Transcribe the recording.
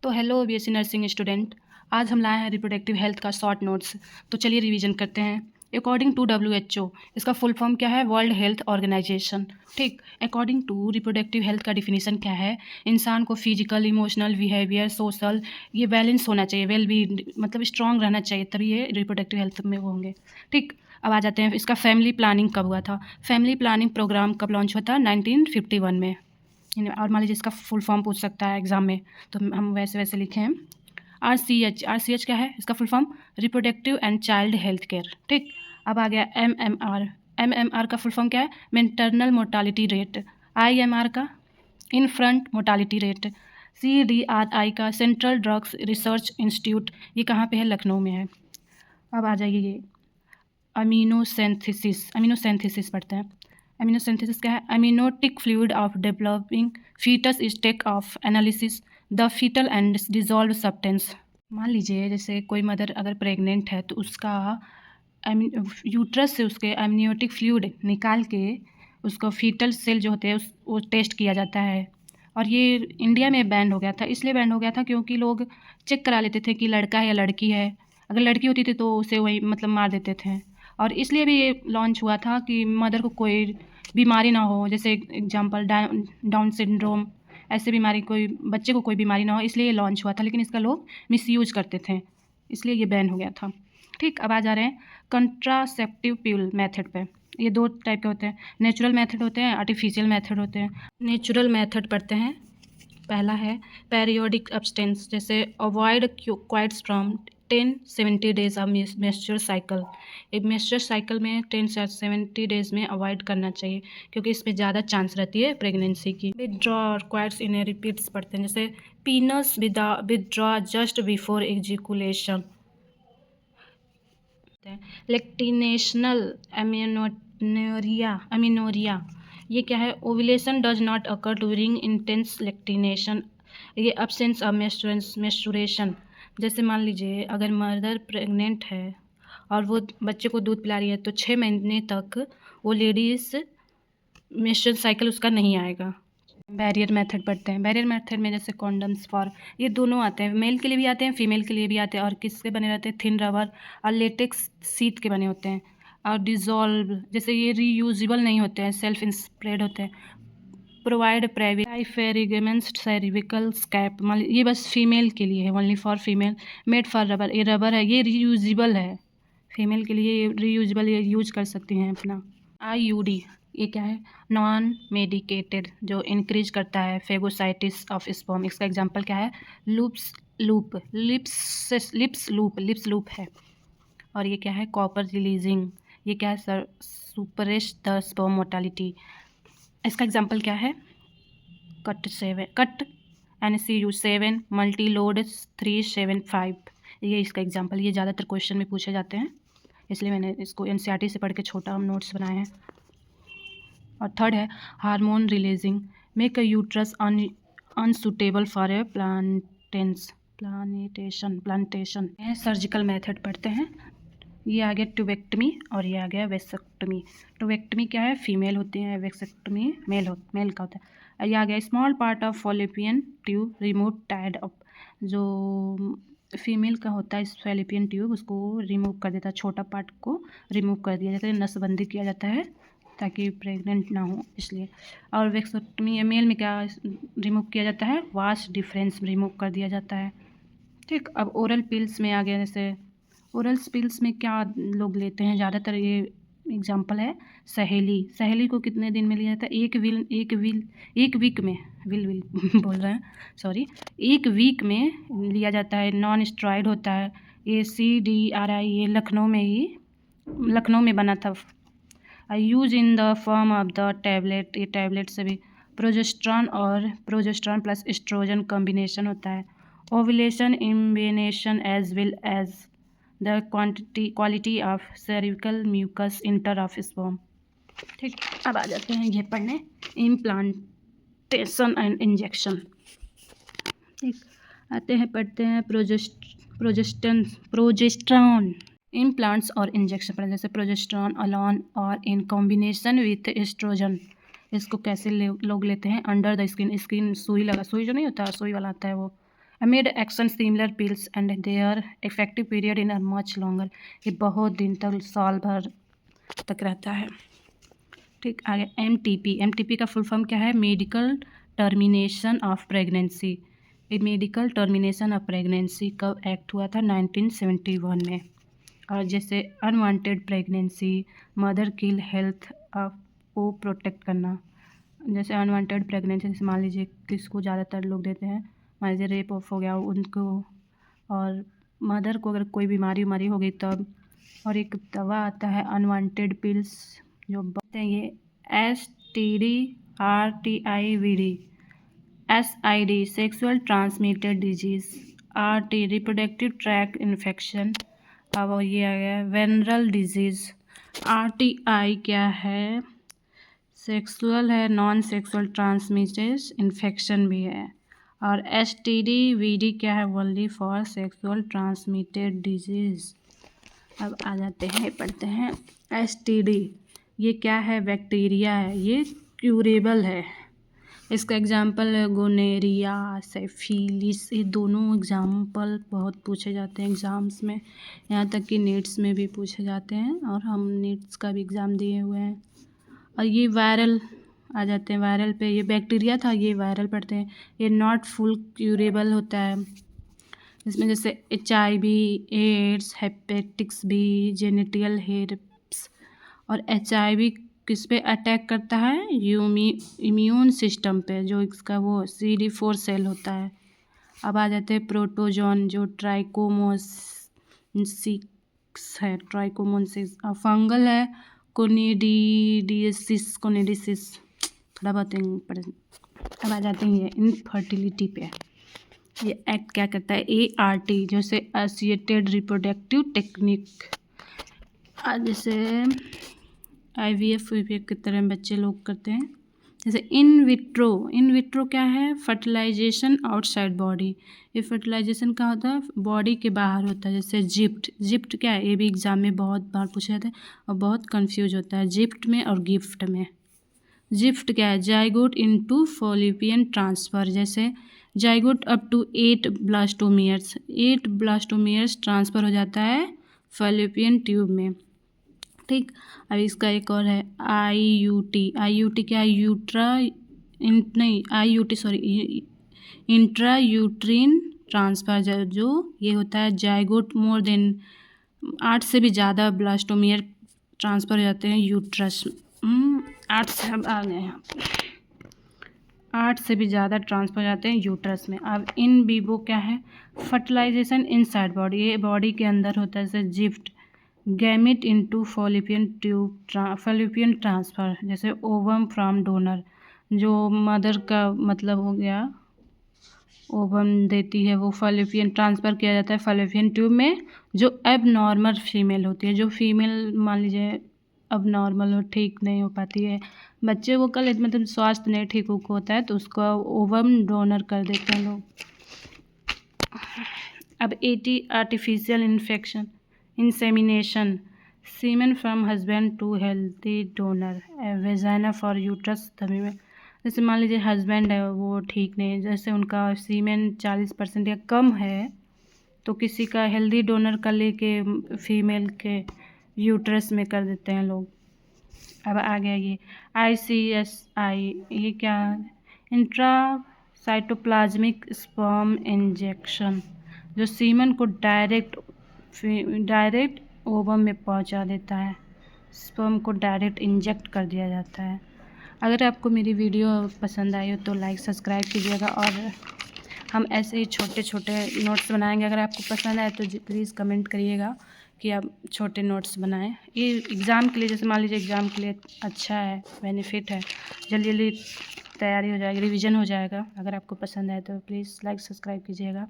तो hello BSc nursing student. आज हम लाए हैं रिप्रोडक्टिव हेल्थ का शॉर्ट नोट्स। तो चलिए रिवीजन करते हैं। अकॉर्डिंग टू WHO, इसका फुल फॉर्म क्या है? World health organisation. ठीक, अकॉर्डिंग टू रिप्रोडक्टिव हेल्थ का डिफिनीशन क्या है? इंसान को फिजिकल, इमोशनल, बिहेवियर, सोशल ये बैलेंस होना चाहिए, वेल बी मतलब स्ट्रांग रहना चाहिए, तभी ये रिप्रोडक्टिव हेल्थ में वो होंगे। ठीक, अब आ जाते हैं इसका फैमिली प्लानिंग कब हुआ था। फैमिली प्लानिंग प्रोग्राम कब लॉन्च हुआ था? 1951 में। और मान लीजिए इसका फुल फॉर्म पूछ सकता है एग्जाम में, तो हम वैसे वैसे लिखे हैं। RCH क्या है? इसका full form reproductive and child health care. ठीक, अब आ गया MMR का फुल फॉर्म क्या है? Maternal mortality rate. IMR का इनफ्रंट मोर्टालिटी रेट। CDRI का सेंट्रल ड्रग्स रिसर्च इंस्टीट्यूट, ये कहाँ पे है? लखनऊ में है। अब आ जाइए ये अमीनोसेंथिसिस पढ़ते हैं। अमीनोसेंथिसिस क्या है? Amniotic fluid of developing foetus is take of analysis the foetal and dissolve substance. मान लीजिए जैसे कोई मदर अगर प्रेग्नेंट है तो उसका यूट्रस से उसके अमनियोटिक फ्लूइड निकाल के उसको फीटल सेल जो होते हैं वो टेस्ट किया जाता है। और ये इंडिया में बैन हो गया था, इसलिए बैन हो गया था क्योंकि लोग चेक करा लेते थे कि लड़का है या लड़की है। अगर लड़की होती थी तो उसे वही मतलब मार देते थे। और इसलिए भी ये लॉन्च हुआ था कि मदर को कोई बीमारी ना हो, जैसे एग्जांपल डाउन सिंड्रोम, ऐसे बीमारी कोई बच्चे को कोई बीमारी ना हो, इसलिए ये लॉन्च हुआ था। लेकिन इसका लोग मिसयूज करते थे, इसलिए ये बैन हो गया था। ठीक, अब आ जा रहे हैं कंट्रासेप्टिव पिल मेथड पे। ये दो टाइप के होते हैं, नेचुरल मेथड होते हैं, आर्टिफिशियल मेथड होते हैं। नेचुरल मेथड पढ़ते हैं। पहला है पेरियोडिक अब्सटेंस, जैसे avoid coitus from 10-70 days of menstrual cycle. एक मेंस्ट्रुअल साइकिल में 10 से 70 डेज में अवॉइड करना चाहिए क्योंकि इसमें ज़्यादा चांस रहती है प्रेगनेंसी की। विदड्रॉ क्वाइट्स इन रिपीट्स पढ़ते हैं, जैसे penis withdraw just before ejaculation. Lactational amenorrhoea, ये क्या है? Ovulation does not occur during intense lactation, ये अब्सेंस ऑफ मेंस्ट्रुएशन। जैसे मान लीजिए अगर मदर प्रेग्नेंट है और वो बच्चे को दूध पिला रही है तो 6 महीने तक वो लेडीज़ मेंस्ट्रुअल साइकिल उसका नहीं आएगा। बैरियर मेथड पढ़ते हैं। बैरियर मेथड में जैसे कॉन्डम्स फॉर, ये दोनों आते हैं, मेल के लिए भी आते हैं, फीमेल के लिए भी आते हैं। और किसके बने रहते हैं? थिन रबर और लेटेक्स शीट के बने होते हैं। और डिज़ोल्व, जैसे ये रीयूजेबल नहीं होते हैं, सेल्फ इंस्प्रेड होते हैं। प्रोवाइड प्राइवेट फेरिगमेंट्स सर्विकल स्कैप, मान ये बस फीमेल के लिए है, only for female. Made for rubber, ये रबर है, ये रीयूजेबल है, फीमेल के लिए रीयूजेबल, ये यूज कर सकती हैं अपना। IUD, ये क्या है? नॉन मेडिकेटेड, जो इंक्रीज करता है फेगोसाइटिस ऑफ स्पर्म। इसका एग्जांपल क्या है? लिप्स लूप है। और ये क्या है? कॉपर रिलीजिंग, ये क्या है sir? Suppress the sperm mortality. इसका एग्जांपल क्या है? कट NCU 7 मल्टी लोड 375, ये इसका एग्जांपल। ये ज़्यादातर क्वेश्चन में पूछे जाते हैं, इसलिए मैंने इसको NCERT से पढ़ के छोटा हम नोट्स बनाए हैं। और थर्ड है hormone releasing, make a uterus unsuitable for a plantation. Surgical method पढ़ते हैं। ये आ गया ट्यूबेक्टमी और ये आ गया वेसेक्टमी। ट्यूबेक्टमी क्या है? फीमेल होती है, वेसेक्टमी मेल का होता है। ये आ गया small part of Fallopian tube remove tied up, जो फीमेल का होता है फैलोपियन ट्यूब, उसको रिमूव कर देता है, छोटा पार्ट को रिमूव कर दिया जाता है, नसबंदी किया जाता है ताकि प्रेग्नेंट ना हो, इसलिए। और वेक्सोटमी मेल में क्या रिमूव किया जाता है? वास्ट डिफरेंस रिमूव कर दिया जाता है। ठीक, अब ओरल पिल्स में आ गया। जैसे ओरल पिल्स में क्या लोग लेते हैं ज़्यादातर? ये एग्जांपल है सहेली को कितने दिन में लिया जाता है? एक वीक में बोल रहे हैं, सॉरी, एक वीक में लिया जाता है। नॉन स्टेरॉइड होता है। ये CDRI, ये लखनऊ में बना था। Use in the form of the tablet, ये टैबलेट से भी। प्रोजेस्ट्रॉन और प्रोजेस्ट्रॉन प्लस एस्ट्रोजन कॉम्बिनेशन होता है। Ovulation inhibition as well as the quality of cervical mucus entry of sperm. ठीक, अब आ जाते हैं ये पढ़ने इम्प्लांटेशन एंड इंजेक्शन। ठीक, आते हैं पढ़ते हैं प्रोजेस्ट्रॉन इम्प्लांट्स और इंजेक्शन पढ़ते हैं, जैसे प्रोजेस्ट्रॉन अलोन और इन कॉम्बिनेशन विथ एस्ट्रोजन। इसको कैसे लोग लेते हैं? अंडर द स्किन, सुई जो नहीं होता, सुई वाला आता है वो, amid action similar pills and their effective period in are much longer. ये बहुत दिन तक, साल भर तक रहता है। ठीक, आगे एमटीपी का फुल फॉर्म क्या है? Medical termination of pregnancy. ये मेडिकल टर्मिनेशन ऑफ प्रेगनेंसी कब एक्ट हुआ था? 1971 में। और जैसे अनवांटेड प्रेगनेंसी, मदर किल हेल्थ को प्रोटेक्ट करना। जैसे अनवांटेड प्रेगनेंसी, जैसे मान लीजिए किसको ज़्यादातर लोग देते हैं, मान लीजिए रेप ऑफ हो गया उनको, और मदर को अगर कोई बीमारी उमारी हो गई तब। और एक दवा आता है अनवांटेड पिल्स जो बताते हैं, ये STD, RTIVD, SID sexual transmitted disease, RT reproductive tract infection. अब ये आ गया वेनरल डिजीज़। RTI क्या है? सेक्सुअल है, नॉन सेक्सुअल ट्रांसमिटेड इन्फेक्शन भी है। और STD-VD क्या है? Only for sexual transmitted disease. अब आ जाते हैं, पढ़ते हैं STD। ये क्या है? बैक्टीरिया है, ये क्यूरेबल है। इसका एग्जाम्पल है गोनेरिया, सिफिलिस। ये दोनों एग्जाम्पल बहुत पूछे जाते हैं एग्ज़ाम्स में, यहाँ तक कि नीट्स में भी पूछे जाते हैं, और हम नीट्स का भी एग्ज़ाम दिए हुए हैं। और ये वायरल आ जाते हैं, वायरल पे ये बैक्टीरिया था, ये वायरल पढ़ते हैं। ये नॉट फुल क्यूरेबल होता है। इसमें जैसे HIV, एड्स, हेपेटिक्स B, जेनिटल हेरप्स। और HIV किस पे अटैक करता है? इम्यून सिस्टम पे, जो इसका वो CD4 सेल होता है। अब आ जाते हैं प्रोटोजोन, जो ट्राइकोमोसिस है, ट्राइकोमोसिस। और फंगल है कोनिडिडियसिस, थोड़ा बहुत पढ़। अब आ जाते हैं ये इनफर्टिलिटी पे। ये एक्ट क्या करता है? ART, जैसे एसोसिएटेड रिप्रोडक्टिव टेक्निक। जैसे IVF की तरह बच्चे लोग करते हैं। जैसे इन विट्रो क्या है? Fertilisation outside body. ये फर्टिलाइजेशन कहाँ होता है? बॉडी के बाहर होता है। जैसे जिप्ट क्या है? ये भी एग्जाम में बहुत बार पूछा जाता है और बहुत कंफ्यूज होता है जिप्ट में और गिफ्ट में। जिफ्ट क्या है? Zygote into fallopian transfer. जैसे zygote up to 8 blastomeres transfer हो जाता है फॉलिपियन ट्यूब में। ठीक, अब इसका एक और है IUT क्या है? इंट्रा यूट्रीन ट्रांसफ़र, जो ये होता है जाइगोट मोर देन 8 से भी ज़्यादा ब्लास्टोमियर ट्रांसफ़र हो जाते हैं यूट्रस। 8 से अब आ गए हैं, 8 से भी ज़्यादा ट्रांसफ़र हो जाते हैं यूट्रस में। अब इन विवो क्या है? फर्टिलाइजेशन इनसाइड बॉडी, ये बॉडी के अंदर होता है। जैसे gift gamete into fallopian transfer. जैसे ओवम फ्रॉम डोनर, जो मदर का मतलब हो गया, ओवम देती है, वो फॉलिपियन ट्रांसफ़र किया जाता है फॉलिपियन ट्यूब में, जो अब नॉर्मल फीमेल होती है। जो फीमेल मान लीजिए अब नॉर्मल हो, ठीक नहीं हो पाती है, बच्चे को कल मतलब स्वास्थ्य नहीं ठीक होता है, तो उसको ओवम डोनर कर देते हैं लोग। अब 80 artificial insemination, semen from husband to healthy donor, vagina for uterus तभी में। जैसे मान लीजिए हस्बैंड है, वो ठीक नहीं है, जैसे उनका सीमेन 40% या कम है, तो किसी का हेल्दी डोनर का लेके फीमेल के यूट्रस में कर देते हैं लोग। अब आ गया ये ICSI, ये क्या? इंट्रा साइटोप्लाज्मिक स्पर्म इंजेक्शन, जो सीमन को डायरेक्ट ओवम में पहुंचा देता है। स्पर्म को डायरेक्ट इंजेक्ट कर दिया जाता है। अगर आपको मेरी वीडियो पसंद आई हो तो लाइक सब्सक्राइब कीजिएगा, और हम ऐसे ही छोटे छोटे नोट्स बनाएंगे। अगर आपको पसंद आए तो प्लीज़ कमेंट करिएगा कि आप छोटे नोट्स बनाएं। ये एग्ज़ाम के लिए, जैसे मान लीजिए एग्ज़ाम के लिए अच्छा है, बेनिफिट है, जल्दी जल्दी तैयारी हो जाएगी, रिवीजन हो जाएगा। अगर आपको पसंद आए तो प्लीज़ लाइक सब्सक्राइब कीजिएगा।